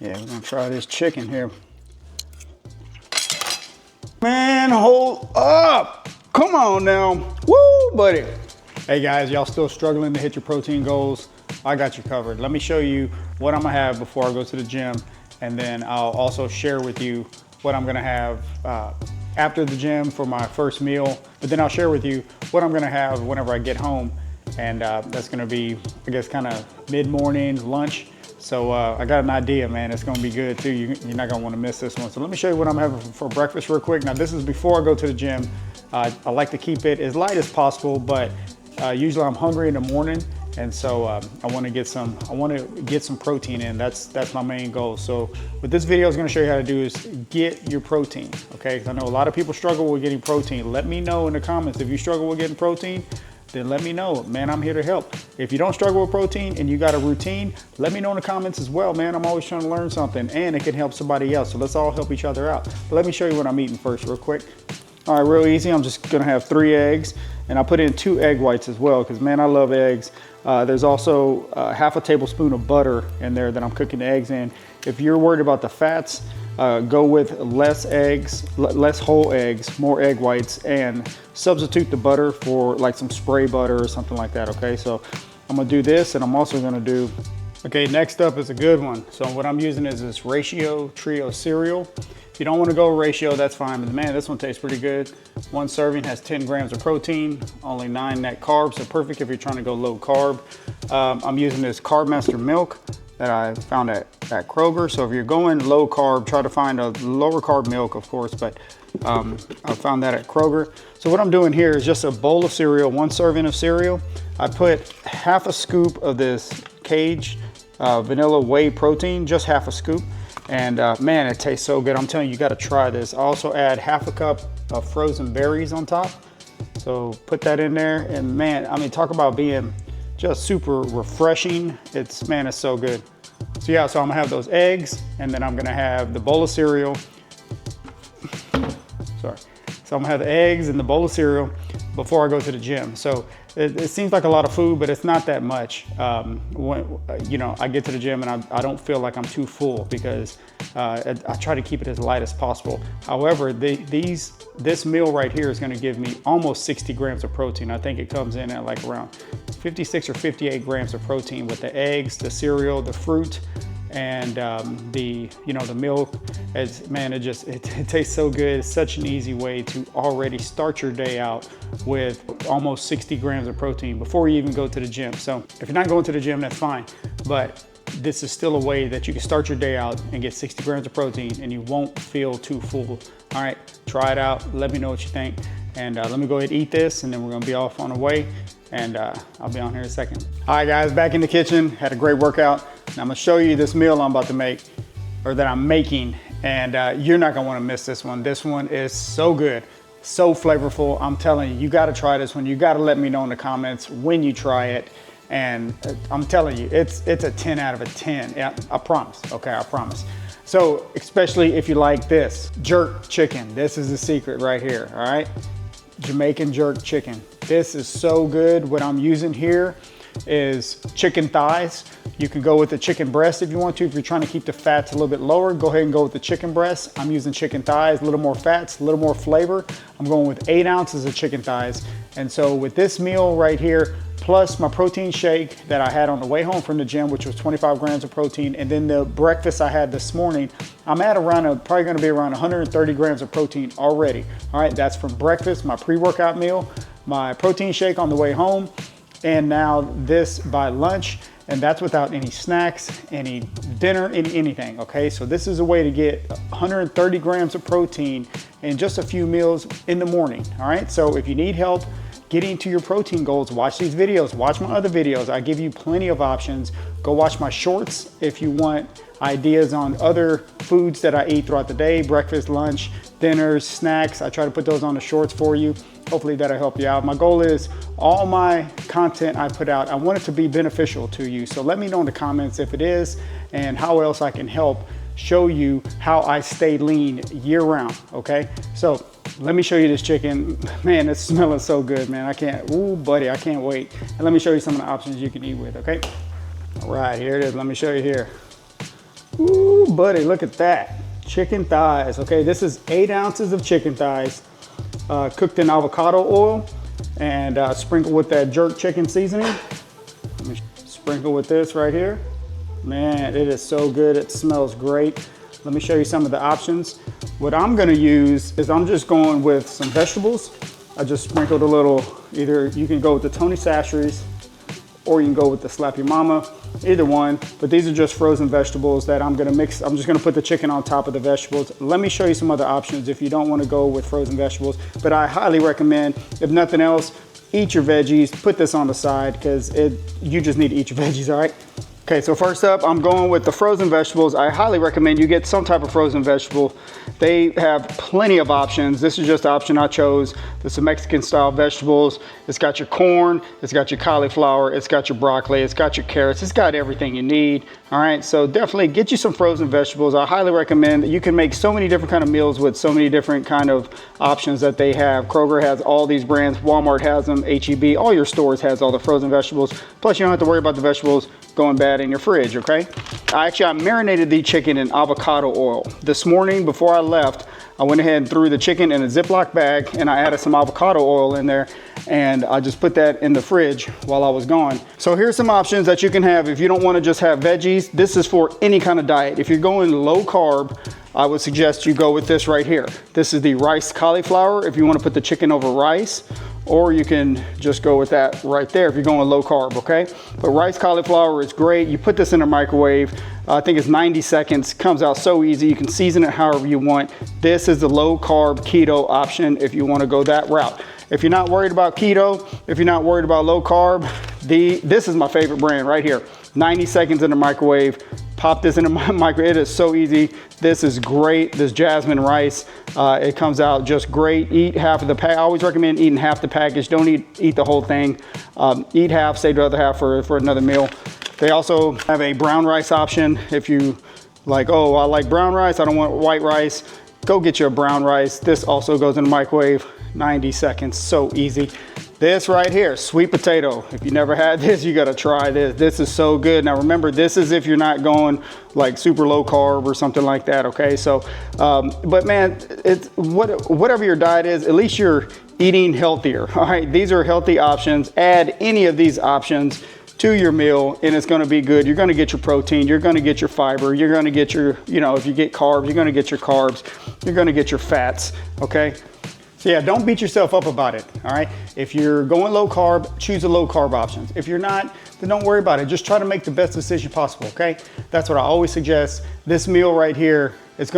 Yeah, we're gonna try this chicken here. Man, hold up. Come on now. Woo, buddy. Hey guys, y'all still struggling to hit your protein goals? I got you covered. Let me show you what I'm gonna have before I go to the gym, and then I'll also share with you what I'm gonna have after the gym for my first meal, but then I'll share with you what I'm gonna have whenever I get home, and that's gonna be, I guess, kind of mid-morning lunch. So I got an idea, man. It's gonna be good too. You're not gonna wanna miss this one. So let me show you what I'm having for breakfast real quick. Now this is before I go to the gym. I like to keep it as light as possible, but usually I'm hungry in the morning, and so I want to get some protein in. That's my main goal. So what this video is going to show you how to do is get your protein. Okay, 'cause I know a lot of people struggle with getting protein. Let me know in the comments if you struggle with getting protein. Then let me know, man. I'm here to help. If you don't struggle with protein and you got a routine, let me know in the comments as well, man. I'm always trying to learn something, and it can help somebody else. So let's all help each other out. But let me show you what I'm eating first, real quick. All right, real easy. I'm just gonna have 3 eggs, and I put in 2 egg whites as well, because man, I love eggs. There's also half a tablespoon of butter in there that I'm cooking the eggs in. If you're worried about the fats, go with less eggs, less whole eggs, more egg whites, and substitute the butter for like some spray butter or something like that, okay? So I'm gonna do this, and I'm also gonna do, okay, next up is a good one. So what I'm using is this Ratio Trio cereal. If you don't want to go ratio, that's fine, but man, this one tastes pretty good. 1 serving has 10 grams of protein, only 9 net carbs, so perfect if you're trying to go low carb. I'm using this Carb Master milk that I found at Kroger. So if you're going low carb, try to find a lower carb milk, of course, but I found that at Kroger. So what I'm doing here is just a bowl of cereal, 1 serving of cereal. I put half a scoop of this Cage vanilla whey protein, just half a scoop. And man, it tastes so good. I'm telling you, you gotta try this. I also add half a cup of frozen berries on top. So put that in there, and man, I mean, talk about being just super refreshing. It's so good. So yeah, so I'm gonna have those eggs, and then I'm gonna have the bowl of cereal. Sorry. So I'm gonna have the eggs and the bowl of cereal before I go to the gym. So it seems like a lot of food, but it's not that much. When, you know, I get to the gym and I don't feel like I'm too full, because I try to keep it as light as possible. However, this meal right here is gonna give me almost 60 grams of protein. I think it comes in at like around 56 or 58 grams of protein with the eggs, the cereal, the fruit, and the milk. It tastes so good. It's such an easy way to already start your day out with almost 60 grams of protein before you even go to the gym. So if you're not going to the gym, that's fine, but this is still a way that you can start your day out and get 60 grams of protein, and you won't feel too full. All right, try it out. Let me know what you think, and let me go ahead and eat this, and then we're gonna be off on the way, and I'll be on here in a second. All right, guys, back in the kitchen. Had a great workout. Now I'm gonna show you this meal I'm about to make, or that I'm making, and you're not gonna wanna miss this one. This one is so good, so flavorful. I'm telling you, you gotta try this one. You gotta let me know in the comments when you try it. And I'm telling you, it's a 10 out of a 10. Yeah, I promise, okay, I promise. So, especially if you like this, jerk chicken. This is the secret right here, all right? Jamaican jerk chicken. This is so good. What I'm using here is chicken thighs. You can go with the chicken breast if you want to. If you're trying to keep the fats a little bit lower, go ahead and go with the chicken breast. I'm using chicken thighs, a little more fats, a little more flavor. I'm going with 8 ounces of chicken thighs. And so with this meal right here, plus my protein shake that I had on the way home from the gym, which was 25 grams of protein, and then the breakfast I had this morning, I'm at around, probably gonna be around 130 grams of protein already. All right, that's from breakfast, my pre-workout meal, my protein shake on the way home, and now this by lunch, and that's without any snacks, any dinner, anything, okay? So this is a way to get 130 grams of protein in just a few meals in the morning, all right? So if you need help getting to your protein goals, watch these videos, watch my other videos. I give you plenty of options. Go watch my shorts if you want ideas on other foods that I eat throughout the day, breakfast, lunch, dinners, snacks. I try to put those on the shorts for you. Hopefully that'll help you out. My goal is all my content I put out, I want it to be beneficial to you. So let me know in the comments if it is, and how else I can help show you how I stay lean year round, okay? So let me show you this chicken. Man, it's smelling so good, man. I can't, ooh, buddy, I can't wait. And let me show you some of the options you can eat with, okay? All right, here it is. Let me show you here. Ooh, buddy, look at that. Chicken thighs, okay? This is 8 ounces of chicken thighs cooked in avocado oil and sprinkled with that jerk chicken seasoning. Let me sprinkle with this right here. Man, it is so good. It smells great. Let me show you some of the options. What I'm gonna use is I'm just going with some vegetables. I just sprinkled a little, either you can go with the Tony Chachere's or you can go with the Slap Your Mama, either one. But these are just frozen vegetables that I'm gonna mix. I'm just gonna put the chicken on top of the vegetables. Let me show you some other options if you don't wanna go with frozen vegetables. But I highly recommend, if nothing else, eat your veggies, put this on the side because you just need to eat your veggies, all right? Okay, so first up, I'm going with the frozen vegetables. I highly recommend you get some type of frozen vegetable. They have plenty of options. This is just the option I chose. This is Mexican style vegetables. It's got your corn, it's got your cauliflower, it's got your broccoli, it's got your carrots, it's got everything you need. All right, so definitely get you some frozen vegetables. I highly recommend that. You can make so many different kind of meals with so many different kind of options that they have. Kroger has all these brands, Walmart has them, HEB, all your stores has all the frozen vegetables. Plus you don't have to worry about the vegetables going bad in your fridge, okay? I marinated the chicken in avocado oil. This morning before I left, I went ahead and threw the chicken in a Ziploc bag and I added some avocado oil in there and I just put that in the fridge while I was gone. So here's some options that you can have if you don't want to just have veggies. This is for any kind of diet. If you're going low carb, I would suggest you go with this right here. This is the rice cauliflower if you want to put the chicken over rice, or you can just go with that right there if you're going low carb, okay? But rice cauliflower is great. You put this in a microwave. I think it's 90 seconds, comes out so easy. You can season it however you want. This is the low carb keto option if you want to go that route. If you're not worried about keto, if you're not worried about low carb, this is my favorite brand right here. 90 seconds in the microwave. Pop this in the microwave. It is so easy. This is great. This jasmine rice, it comes out just great. Eat half of the pack. I always recommend eating half the package. Don't eat the whole thing. Eat half, save the other half for another meal. They also have a brown rice option. If you like, oh, I like brown rice, I don't want white rice, go get you a brown rice. This also goes in the microwave, 90 seconds, so easy. This right here, sweet potato. If you never had this, you gotta try this. This is so good. Now remember, this is if you're not going like super low carb or something like that, okay? So, but man, it's whatever your diet is, at least you're eating healthier, all right? These are healthy options. Add any of these options to your meal and it's gonna be good. You're gonna get your protein, you're gonna get your fiber, you're gonna get your, if you get carbs, you're gonna get your carbs, you're gonna get your fats, okay? So yeah, don't beat yourself up about it, all right? If you're going low carb, choose a low carb option. If you're not, then don't worry about it. Just try to make the best decision possible, okay? That's what I always suggest. This meal right here is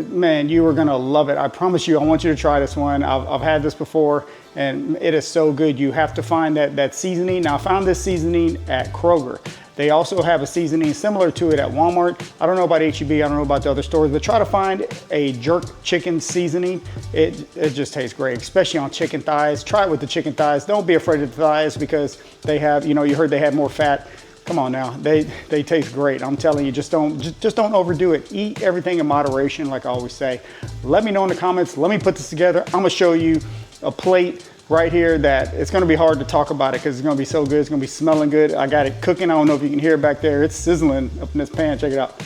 man, you are gonna love it. I promise you, I want you to try this one. I've had this before and it is so good. You have to find that seasoning. Now I found this seasoning at Kroger. They also have a seasoning similar to it at Walmart. I don't know about HEB, I don't know about the other stores, but try to find a jerk chicken seasoning. It just tastes great, especially on chicken thighs. Try it with the chicken thighs. Don't be afraid of the thighs because they have, you heard they have more fat. Come on now, they taste great. I'm telling you, just don't overdo it. Eat everything in moderation, like I always say. Let me know in the comments. Let me put this together. I'm gonna show you a plate right here that it's gonna be hard to talk about it because it's gonna be so good. It's gonna be smelling good. I got it cooking. I don't know if you can hear it back there. It's sizzling up in this pan. Check it out.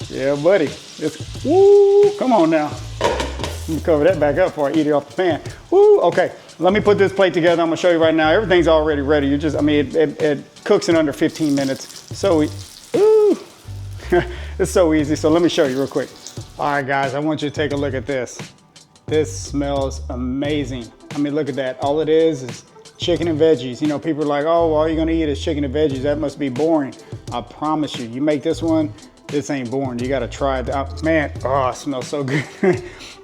Yeah, buddy. Woo, come on now. Let me cover that back up before I eat it off the pan. Woo, okay. Let me put this plate together. I'm gonna show you right now. Everything's already ready. It cooks in under 15 minutes. So, it's so easy. So let me show you real quick. All right, guys, I want you to take a look at this. This smells amazing. I mean, look at that. All it is chicken and veggies. People are like, oh, well, all you're gonna eat is chicken and veggies. That must be boring. I promise you, you make this one, this ain't boring. You gotta try it out. Man, oh, it smells so good.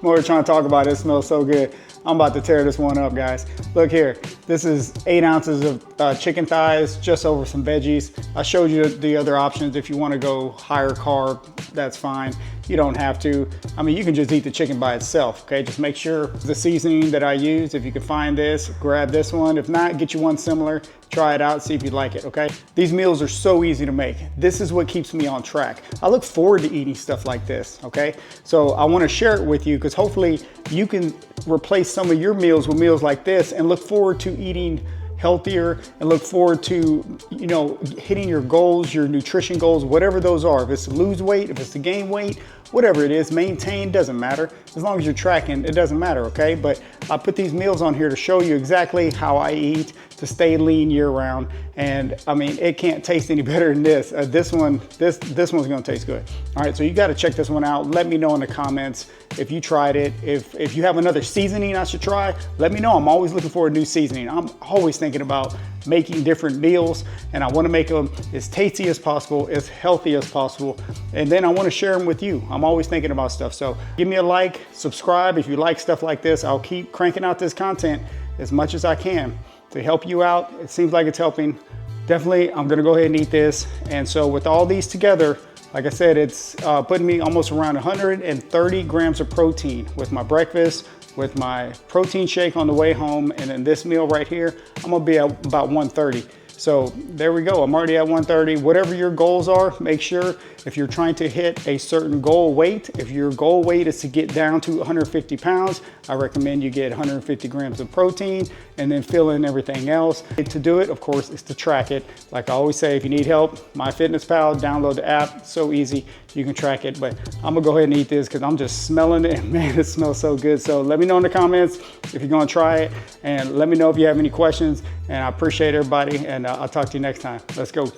More we're trying to talk about it, it smells so good. I'm about to tear this one up, guys. Look here, this is 8 ounces of chicken thighs, just over some veggies. I showed you the other options. If you wanna go higher carb, that's fine. You don't have to. I mean, you can just eat the chicken by itself, okay? Just make sure the seasoning that I use, if you can find this, grab this one. If not, get you one similar, try it out, see if you like it, okay? These meals are so easy to make. This is what keeps me on track. I look forward to eating stuff like this, okay? So I wanna share it with you because hopefully you can replace some of your meals with meals like this and look forward to eating healthier and look forward to, you know, hitting your goals, your nutrition goals, whatever those are. If it's to lose weight, if it's to gain weight, whatever it is, maintain, doesn't matter. As long as you're tracking, it doesn't matter, okay? But I put these meals on here to show you exactly how I eat to stay lean year round. And I mean, it can't taste any better than this. This one's gonna taste good. All right, so you gotta check this one out. Let me know in the comments if you tried it. If you have another seasoning I should try, let me know. I'm always looking for a new seasoning. I'm always thinking about making different meals, and I wanna make them as tasty as possible, as healthy as possible, and then I wanna share them with you. I'm always thinking about stuff. So give me a like, subscribe if you like stuff like this. I'll keep cranking out this content as much as I can to help you out. It seems like it's helping. Definitely, I'm gonna go ahead and eat this. And so with all these together, like I said, it's putting me almost around 130 grams of protein with my breakfast, with my protein shake on the way home, and then this meal right here, I'm gonna be at about 130. So there we go, I'm already at 130. Whatever your goals are, make sure if you're trying to hit a certain goal weight, if your goal weight is to get down to 150 pounds, I recommend you get 150 grams of protein and then fill in everything else. To do it, of course, is to track it. Like I always say, if you need help, MyFitnessPal, download the app, so easy, you can track it. But I'm gonna go ahead and eat this because I'm just smelling it, and man, it smells so good. So let me know in the comments if you're gonna try it, and let me know if you have any questions, and I appreciate everybody, and I'll talk to you next time. Let's go.